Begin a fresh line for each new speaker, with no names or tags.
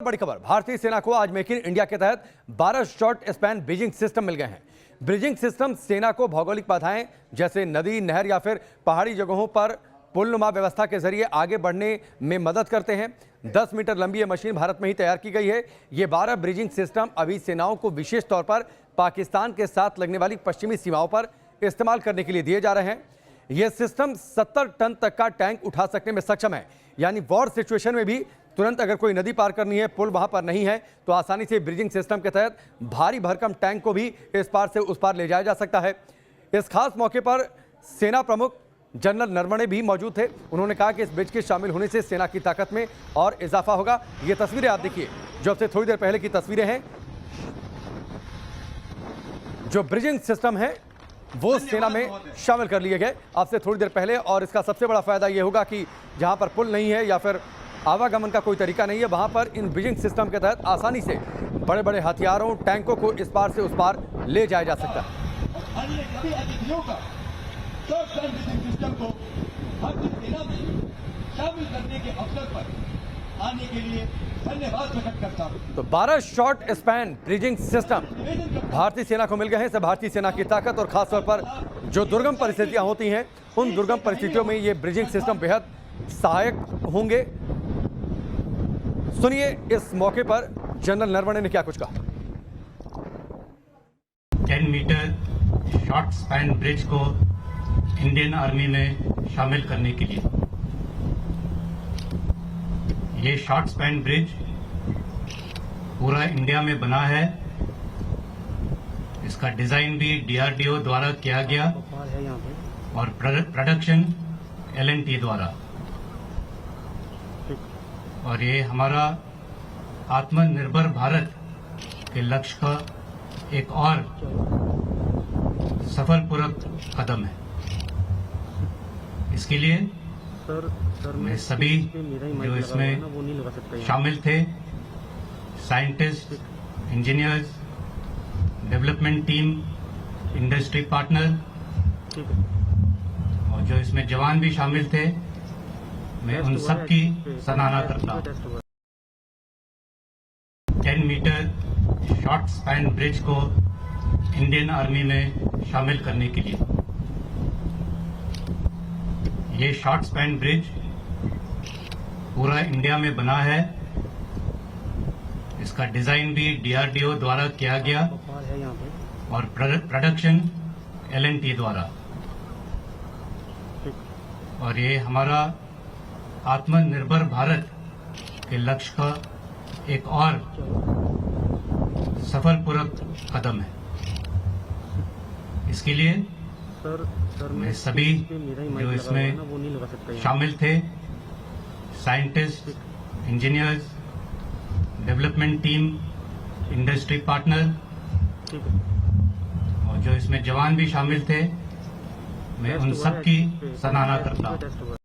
बड़ी खबर, भारतीय सेना को आज मेक इन इंडिया के तहत 12 शॉर्ट स्पैन ब्रिजिंग सिस्टम मिल गए हैं। ब्रिजिंग सिस्टम सेना को भौगोलिक बाधाएं जैसे नदी, नहर या फिर पहाड़ी जगहों पर पुलनुमा व्यवस्था के जरिए आगे बढ़ने में मदद करते हैं। 10 मीटर लंबी ये मशीन भारत में ही तैयार की गई है। ये 12 ब्रिजिंग सिस्टम अभी सेनाओं को विशेष तौर पर पाकिस्तान के साथ लगने वाली पश्चिमी सीमाओं पर इस्तेमाल करने के लिए दिए जा रहे हैं। यह सिस्टम 70 टन तक का टैंक उठा सकने में सक्षम है, यानी वॉर सिचुएशन में भी तुरंत अगर कोई नदी पार करनी है, पुल वहां पर नहीं है, तो आसानी से ब्रिजिंग सिस्टम के तहत भारी भरकम टैंक को भी इस पार से उस पार ले जाया जा सकता है। इस खास मौके पर सेना प्रमुख जनरल नरवणे भी मौजूद थे। उन्होंने कहा कि इस ब्रिज के शामिल होने से सेना की ताकत में और इजाफा होगा। ये तस्वीरें आप देखिए, जो अब से थोड़ी देर पहले की तस्वीरें हैं। जो ब्रिजिंग सिस्टम है वो सेना में शामिल कर लिए गए आपसे थोड़ी देर पहले। और इसका सबसे बड़ा फायदा ये होगा कि जहां पर पुल नहीं है या फिर आवागमन का कोई तरीका नहीं है, वहां पर इन ब्रिजिंग सिस्टम के तहत आसानी से बड़े बड़े हथियारों, टैंकों को इस पार से उस पार ले जाया जा सकता है।
सिस्टम को भारतीय सेना में शामिल करने के अवसर पर आने के लिए धन्यवाद प्रकट करता हूं।
तो 12 शॉर्ट स्पैन ब्रिजिंग सिस्टम भारतीय सेना को मिल गए हैं। इससे भारतीय सेना की ताकत और खासतौर पर जो दुर्गम परिस्थितियां होती हैं, उन दुर्गम परिस्थितियों में ये ब्रिजिंग सिस्टम बेहद सहायक होंगे। सुनिए इस मौके पर जनरल नरवणे ने क्या कुछ कहा।
10 मीटर शॉर्ट स्पैन ब्रिज को इंडियन आर्मी में शामिल करने के लिए ये शॉर्ट स्पैन ब्रिज पूरा इंडिया में बना है। इसका डिजाइन भी DRDO द्वारा किया गया और प्रोडक्शन L&T द्वारा। और ये हमारा आत्मनिर्भर भारत के लक्ष्य का एक और सफलपूर्वक कदम है। इसके लिए मैं सभी जो इसमें शामिल थे, scientist, engineers, development team, industry partner और जो इसमें जवान भी शामिल थे, मैं उन सब की सराहना करता हूं। 10 मीटर शॉर्ट स्पैन ब्रिज को इंडियन आर्मी में शामिल करने के लिए ये शॉर्ट स्पैन ब्रिज पूरा इंडिया में बना है। इसका डिजाइन भी DRDO द्वारा किया गया और प्रोडक्शन L&T द्वारा। और ये हमारा आत्मनिर्भर भारत के लक्ष्य का एक और सफलपूर्वक कदम है। इसके लिए मैं सभी जो इसमें शामिल थे, scientist, engineers, development team, industry partner और जो इसमें जवान भी शामिल थे, मैं उन सब की सराहना करता हूं।